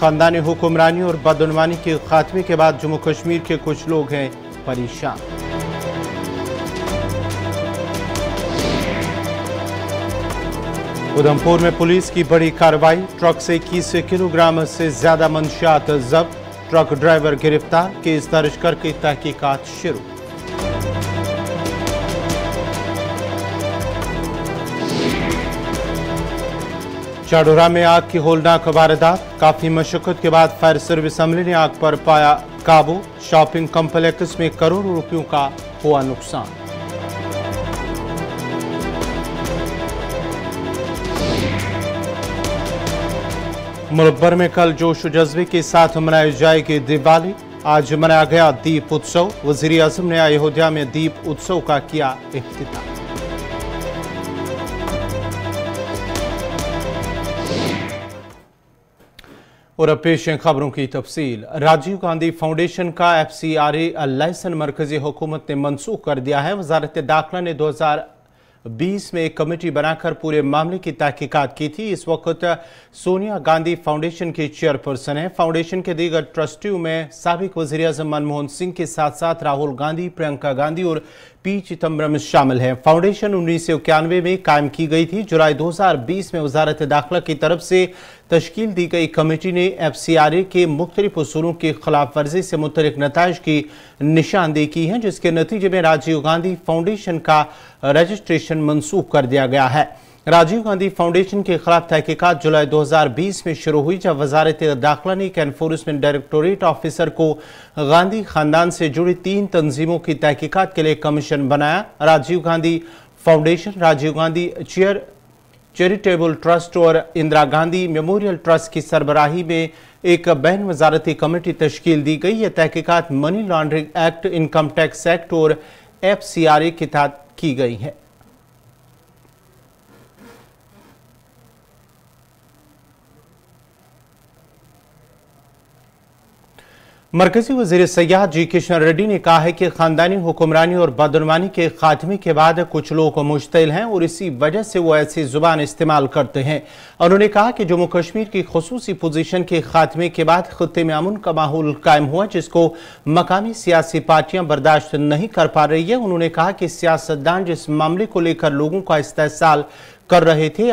खानदानी हुक्मरानी और बदनवानी के खात्मे के बाद जम्मू कश्मीर के कुछ लोग हैं परेशान। उधमपुर में पुलिस की बड़ी कार्रवाई, ट्रक से 21 किलोग्राम से ज्यादा मंशियात जब्त, ट्रक ड्राइवर गिरफ्तार, केस दर्ज करके तहकीकात शुरू। चाडोरा में आग की होलनाक वारदात, काफी मशक्कत के बाद फायर सर्विस अमले ने आग पर पाया काबू। शॉपिंग कॉम्प्लेक्स में करोड़ों रुपयों का हुआ नुकसान। मुल्क भर में कल जोश जज्बे के साथ मनाई जाएगी दिवाली। आज मनाया गया दीप उत्सव। वजीर आजम ने अयोध्या में दीप उत्सव का किया इफ्तिताह। और अब पेश हैं खबरों की तफसील। राजीव गांधी फाउंडेशन का FCRA लाइसेंस मरकजी हुकूमत ने मनसूख कर दिया है। वजारत दाखिला ने 2020 में एक कमेटी बनाकर पूरे मामले की तहकीकात की थी। इस वक्त सोनिया गांधी फाउंडेशन की चेयरपर्सन है। फाउंडेशन के दीगर ट्रस्टियों में साबिक वज़ीर आज़म मनमोहन सिंह के साथ साथ राहुल गांधी, प्रियंका गांधी और P चिदम्बरम शामिल हैं। फाउंडेशन 1991 में कायम की गई थी। जुलाई 2020 में वजारत दाखिला की तरफ से तश्कील दी गई कमेटी ने FCRA के मुख्तलिफ उसूलों की खिलाफ वर्जी से मुतल्लिक नताइज की निशानदेही की है, जिसके नतीजे में राजीव गांधी फाउंडेशन का रजिस्ट्रेशन मनसूख कर दिया गया है। राजीव गांधी फाउंडेशन के खिलाफ तहकीकात जुलाई 2020 में शुरू हुई, जब वजारत दाखिला ने एक एनफोर्समेंट डायरेक्टोरेट ऑफिसर को गांधी खानदान से जुड़ी 3 तंजीमों की तहकीकात के लिए कमीशन बनाया। Rajiv Gandhi foundation, Rajiv Gandhi charitable trust और इंदिरा गांधी मेमोरियल ट्रस्ट की सरबराही में एक बैन वजारती कमेटी तश्कील दी गई। यह तहकीकात money laundering act, income tax act और FCRA के तहत की गई है। मरकजी वजीर सयाहत G किशन रेड्डी ने कहा है कि खानदानी हुक्मरानी और बदनवानी के खात्मे के बाद कुछ लोग मुश्तिल हैं और इसी वजह से वो ऐसी जुबान इस्तेमाल करते हैं। उन्होंने कहा कि जम्मू कश्मीर की खुसूसी पोजीशन के खात्मे के बाद खित्ते में अमन का माहौल कायम हुआ, जिसको मकामी सियासी पार्टियां बर्दाश्त नहीं कर पा रही है। उन्होंने कहा कि सियासतदान जिस मामले को लेकर लोगों का इस्तेहसाल कर रहे थे,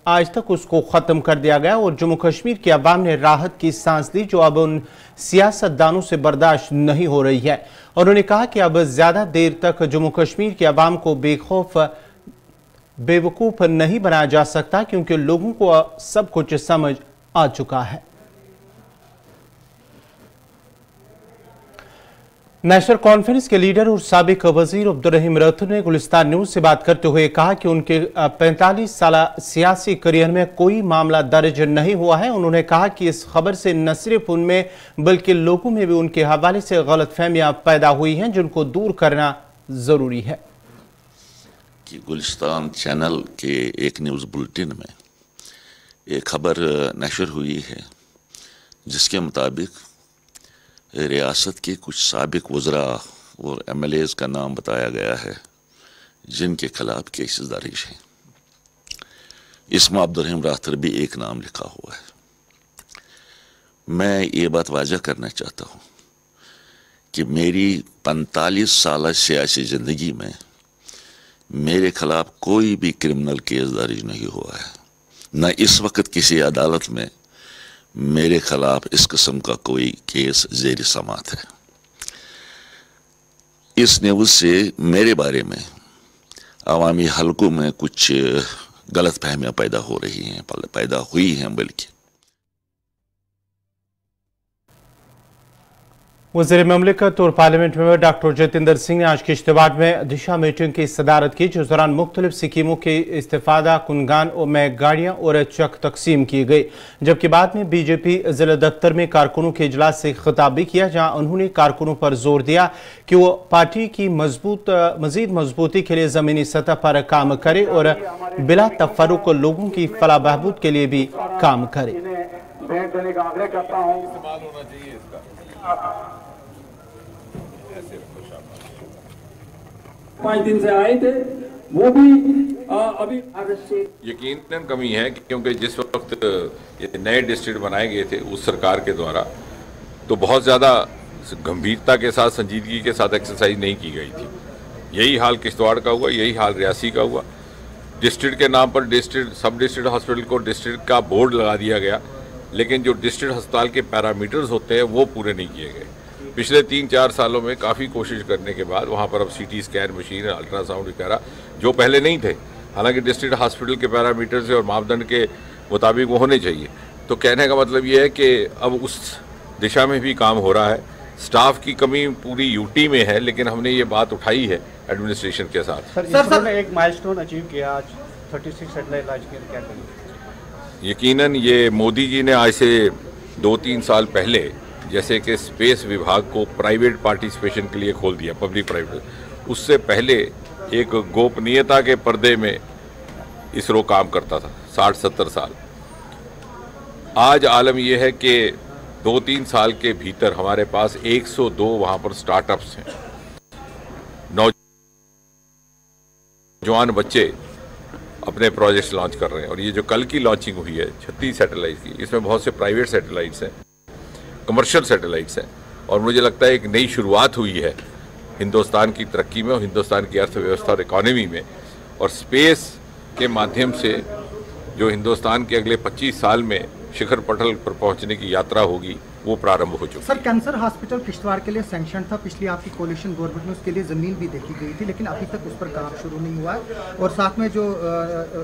आज तक उसको ख़त्म कर दिया गया और जम्मू कश्मीर की अवाम ने राहत की सांस ली, जो अब उन सियासतदानों से बर्दाश्त नहीं हो रही है। उन्होंने कहा कि अब ज़्यादा देर तक जम्मू कश्मीर की अवाम को बेवकूफ़ नहीं बनाया जा सकता, क्योंकि लोगों को सब कुछ समझ आ चुका है। नेशनल कॉन्फ्रेंस के लीडर और साबिक वजीर अब्दुल रहीम रैथर ने गुलिस्तान न्यूज से बात करते हुए कहा कि उनके 45 साल सियासी करियर में कोई मामला दर्ज नहीं हुआ है। उन्होंने कहा कि इस खबर से न सिर्फ उनमें बल्कि लोगों में भी उनके हवाले से गलतफहमियां पैदा हुई हैं, जिनको दूर करना जरूरी है। कि गुलिस्तान चैनल के एक न्यूज़ बुलेटिन में एक खबर नशर हुई है, जिसके मुताबिक रियासत के कुछ साबिक वज़रा और MLAs का नाम बताया गया है, जिनके खिलाफ केसेस दर्ज हैं। इसमें अब्दुल रहीम रैथर भी एक नाम लिखा हुआ है। मैं ये बात वाज़ह करना चाहता हूँ कि मेरी 45 साल सियासी ज़िंदगी में मेरे खिलाफ कोई भी क्रिमिनल केस दर्ज नहीं हुआ है, न इस वक्त किसी अदालत में मेरे खिलाफ इस किस्म का कोई केस ज़ेर समात है। इस न्यूज़ से मेरे बारे में अवामी हलकों में कुछ गलत फहमियाँ पैदा हुई हैं। बल्कि वज़ीर ममलिकत और parliament member doctor Jitendra Singh ने आज किश्तवाड़ में दिशा मीटिंग की सदारत की, जिस दौरान मुख्तलिफ स्कीमों के इस्तेफादा कुनगान में गाड़ियाँ और चेक तकसीम किए गए। जबकि बाद में BJP जिला दफ्तर में कारकुनों के इजलास से खिताब भी किया, जहाँ उन्होंने कारकुनों पर जोर दिया कि वो पार्टी की मजीद मजबूती के लिए ज़मीनी सतह पर काम करे और बिला तफर्रुक लोगों की फलाह बहबूद के लिए भी काम करे। 5 दिन से आए थे, वो भी अभी यकीनन कमी है, क्योंकि जिस वक्त ये नए डिस्ट्रिक्ट बनाए गए थे उस सरकार के द्वारा, तो बहुत ज़्यादा गंभीरता के साथ, संजीदगी के साथ एक्सरसाइज नहीं की गई थी। यही हाल किश्तवाड़ का हुआ, यही हाल रियासी का हुआ। डिस्ट्रिक्ट के नाम पर डिस्ट्रिक्ट, सब डिस्ट्रिक्ट हॉस्पिटल को डिस्ट्रिक्ट का बोर्ड लगा दिया गया, लेकिन जो डिस्ट्रिक्ट अस्पताल के पैरामीटर्स होते हैं वो पूरे नहीं किए गए। पिछले 3-4 सालों में काफ़ी कोशिश करने के बाद वहाँ पर अब सीटी स्कैन मशीन, अल्ट्रासाउंड वगैरह जो पहले नहीं थे, हालांकि डिस्ट्रिक्ट हॉस्पिटल के पैरामीटर्स और मापदंड के मुताबिक वो होने चाहिए। तो कहने का मतलब ये है कि अब उस दिशा में भी काम हो रहा है। स्टाफ की कमी पूरी यूटी में है, लेकिन हमने ये बात उठाई है एडमिनिस्ट्रेशन के साथ। सर ने एक माइलस्टोन अचीव किया आज, 36 सैटेलाइट लॉन्च किए, क्या करेंगे? यकीनन ये मोदी जी ने आज से 2-3 साल पहले जैसे कि स्पेस विभाग को प्राइवेट पार्टिसिपेशन के लिए खोल दिया, पब्लिक प्राइवेट, उससे पहले एक गोपनीयता के पर्दे में इसरो काम करता था 60-70 साल। आज आलम यह है कि 2-3 साल के भीतर हमारे पास 102 वहाँ पर स्टार्टअप्स हैं, नौजवान बच्चे अपने प्रोजेक्ट्स लॉन्च कर रहे हैं। और ये जो कल की लॉन्चिंग हुई है 36 सैटेलाइट की, इसमें बहुत से प्राइवेट सैटेलाइट्स हैं, कमर्शियल सैटेलाइट्स हैं, और मुझे लगता है एक नई शुरुआत हुई है हिंदुस्तान की तरक्की में और हिंदुस्तान की अर्थव्यवस्था और इकॉनमी में। और स्पेस के माध्यम से जो हिंदुस्तान के अगले 25 साल में शिखर पटल पर पहुंचने की यात्रा होगी वो प्रारंभ हो चुकी है। सर, कैंसर हॉस्पिटल किश्तवाड़ के लिए सैंक्शन था, पिछली आपकी कोalition गवर्नमेंट में उसके लिए ज़मीन भी देखी गई थी, लेकिन अभी तक उस पर काम शुरू नहीं हुआ है। और साथ में जो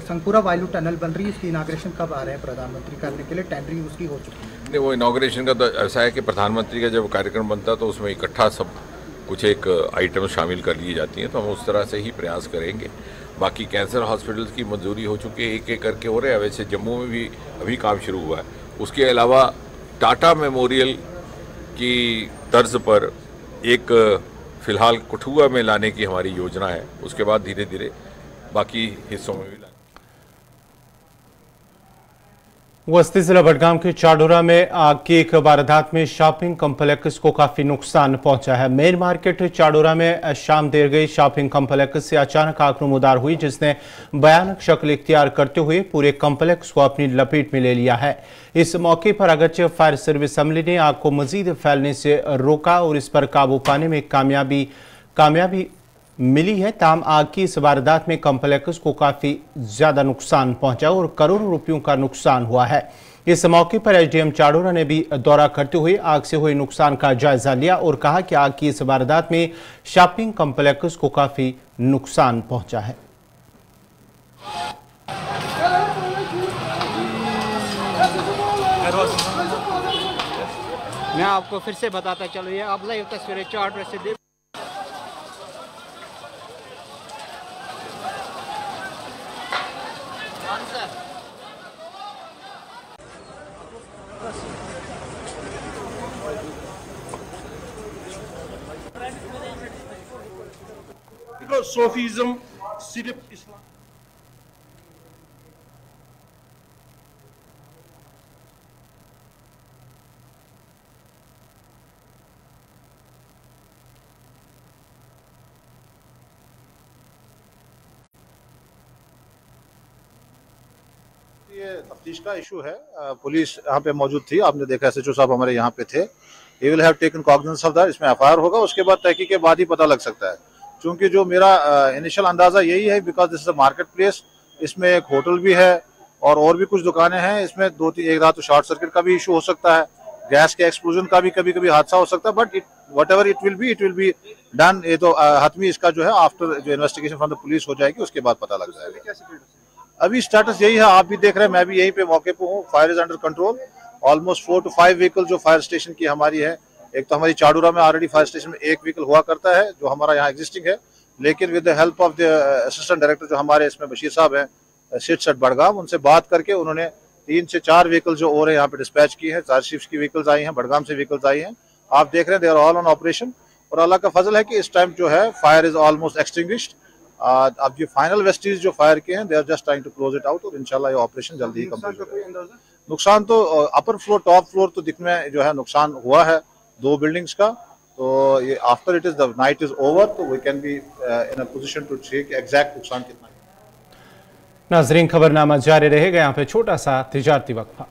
संगपुरा वायु टनल बन रही है, उसकी इनाग्रेशन कब आ रहे हैं प्रधानमंत्री करने के लिए? टेंडरिंग उसकी हो चुकी है? नहीं, वो इनाग्रेशन का तो ऐसा है कि प्रधानमंत्री का जब कार्यक्रम बनता है तो उसमें इकट्ठा सब कुछ एक आइटम शामिल कर ली जाती हैं, तो हम उस तरह से ही प्रयास करेंगे। बाकी कैंसर हॉस्पिटल्स की मंजूरी हो चुकी है, एक एक करके हो रहे हैं। वैसे जम्मू में भी अभी काम शुरू हुआ है। उसके अलावा टाटा मेमोरियल की तर्ज पर एक फ़िलहाल कठुआ में लाने की हमारी योजना है, उसके बाद धीरे धीरे बाकी हिस्सों में भी लाएंगे। वस्ती जिला बडगाम के चाडोरा में आग की एक वारदात में शॉपिंग कॉम्प्लेक्स को काफी नुकसान पहुंचा है। मेन मार्केट चाडोरा में शाम देर गई शॉपिंग कॉम्प्लेक्स से अचानक आग नमूदार हुई, जिसने भयानक शक्ल इख्तियार करते हुए पूरे कॉम्प्लेक्स को अपनी लपेट में ले लिया है। इस मौके पर अगरचे फायर सर्विस अमले ने आग को मजीद फैलने से रोका और इस पर काबू पाने में कामयाबी मिली है। ताम आग की इस वारदात में कॉम्प्लेक्स को काफी ज्यादा नुकसान पहुंचा और करोड़ों रुपयों का नुकसान हुआ है। इस मौके पर एसडीएम चाडोरा ने भी दौरा करते हुए आग से हुए नुकसान का जायजा लिया और कहा कि आग की इस वारदात में शॉपिंग कॉम्प्लेक्स को काफी नुकसान पहुंचा है। मैं आपको फिर से बताता चलो, ये आप लाइव तस्वीरें चाडोरा से देख। सोफिज्म सिर्फ इस्लाम ये तफ्तीश का इशू है। पुलिस यहाँ पे मौजूद थी, आपने देखा एसएचओ साहब हमारे यहाँ पे थे। He will have taken cognizance of that. इसमें एफआईआर होगा, उसके बाद तहकीक के बाद ही पता लग सकता है। क्योंकि जो मेरा इनिशियल अंदाजा यही है, because this is a market place, इसमें एक होटल भी है और भी कुछ दुकानें हैं। इसमें एक रात तो शॉर्ट सर्किट का भी इशू हो सकता है, गैस के एक्सप्लोजन का भी कभी कभी हादसा हो सकता है। But what ever it will be done. ये तो हतमी इसका जो है आफ्टर जो इन्वेस्टिगेशन फ्रॉम द पुलिस हो जाएगी, उसके बाद पता लग जाएगा। अभी स्टेटस यही है, आप भी देख रहे हैं, मैं भी यहीं पे मौके पे हूँ। Fire is under control. Almost 4 to 5 vehicle जो फायर स्टेशन की हमारी है। एक तो हमारी चाडोरा में ऑलरेडी फायर स्टेशन में एक व्हीकल हुआ करता है जो हमारा यहाँ एग्जिस्टिंग है, लेकिन with the help of the assistant director जो हमारे इसमें बशीर साहब हैं सिट बडगाम, उनसे बात करके उन्होंने 3 से 4 व्हीकल जो और है यहाँ पे डिस्पैच की है। 4 शिफ्ट की व्हीकल्स आई हैं, बडगाम से व्हीकल्स आई हैं। आप देख रहे हैं, they are all on operation. और अल्लाह का फजल है कि इस टाइम जो है फायर इज ऑलमोस्ट एक्सटिंग्विश्ड। अब ये फाइनल वेस्टेज जो फायर के हैं, they are just trying to close it out और इंशाल्लाह ये ऑपरेशन जल्दी ही कंप्लीट होगा। नुकसान तो अपर फ्लोर टॉप फ्लोर तो दिखने में जो है नुकसान हुआ है 2 बिल्डिंग्स का, तो ये after it is the night is over तो we can be in a position to check exact नुकसान कितना है। नाजरीन, खबरनामा जारी रहेगा। यहाँ पे छोटा सा तिजारती वक्फा।